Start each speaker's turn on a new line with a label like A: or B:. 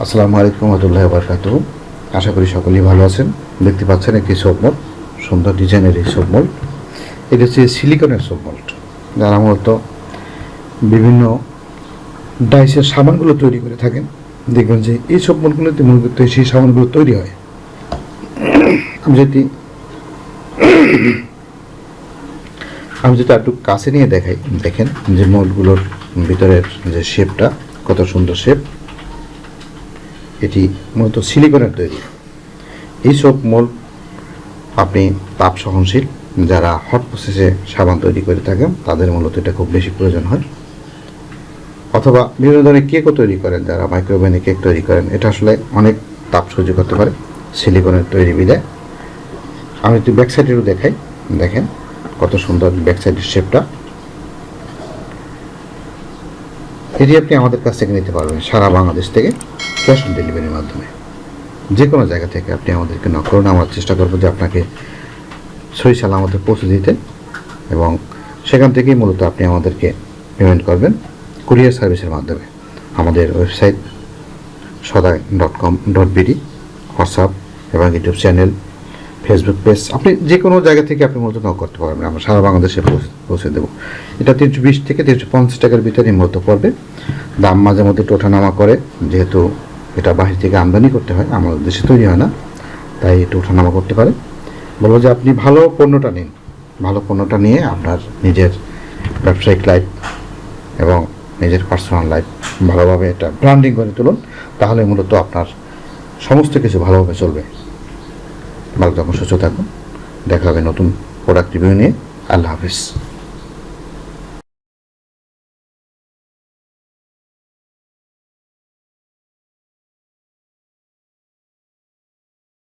A: আসসালামু আলাইকুম রহমতুল্লাহি ওয়া বারাকাতুহু। আশা করি সকলেই ভালো আছেন। দেখতে পাচ্ছেন একটি সোপ মোল্ড, সুন্দর ডিজাইনের এই সোপ মোল্ড। এটা হচ্ছে সিলিকনের সোপ মোল্ড, যারা মূলত বিভিন্ন ডাইসের সামানগুলো তৈরি করে থাকেন। দেখবেন যে এই সোপ মোল্ডগুলোতে মূলত সেই সামানগুলো তৈরি হয়। আমি যদি একটু কাছে নিয়ে দেখাই, দেখেন যে মোল্ডগুলোর ভিতরের যে শেপটা, কত সুন্দর শেপ। এটি মূলত সিলিকনের তৈরি। এই সব মোল্ড আপনি তাপ সহনশীল, যারা হট প্রসেসে সাবান তৈরি করে থাকেন তাদের মূলত এটা খুব বেশি প্রয়োজন হয়। অথবা বিভিন্ন ধরনের কেকও তৈরি করেন, যারা মাইক্রোওভেনে কেক তৈরি করেন, এটা আসলে অনেক তাপ সহ্য করতে পারে সিলিকনের তৈরি বিধায়। আমি একটু ব্যাক সাইডেরও দেখাই, দেখেন কত সুন্দর ব্যাক সাইডের শেপটা। এটি আপনি আমাদের কাছ থেকে নিতে পারবেন সারা বাংলাদেশ থেকে, ক্যাশ অন ডেলিভারির মাধ্যমে। যে কোনো জায়গা থেকে আপনি আমাদেরকে নক করুন, আমরা চেষ্টা করবো যে আপনাকে সহি সালামতে পৌঁছে দিতে, এবং সেখান থেকেই মূলত আপনি আমাদেরকে পেমেন্ট করবেন কুরিয়ার সার্ভিসের মাধ্যমে। আমাদের ওয়েবসাইট সদাই.com.bd, হোয়াটসঅ্যাপ এবং ইউটিউব চ্যানেল, ফেসবুক পেজ, আপনি যে কোনো জায়গা থেকে আপনি মূলত নক করতে পারবেন, আমরা সারা বাংলাদেশে পৌঁছে দেবো। এটা 320 থেকে 350 টাকার ভিতরে মূলত পড়বে। দাম মাঝে মধ্যে একটু ওঠানামা করে, যেহেতু এটা বাহির থেকে আমদানি করতে হয়, আমাদের দেশে তৈরি হয় না, তাই একটু ওঠানামা করতে পারে। বলবো যে আপনি ভালো পণ্যটা নিন, ভালো পণ্যটা নিয়ে আপনার নিজের ব্যবসায়িক লাইফ এবং নিজের পার্সোনাল লাইফ ভালোভাবে এটা ব্র্যান্ডিং করে তুলুন, তাহলে মূলত আপনার সমস্ত কিছু ভালোভাবে চলবে। ভালো থাকুন, সুস্থ থাকুন, দেখা হবে নতুন প্রোডাক্ট রিভিউ নিয়ে। আল্লাহ হাফিজ।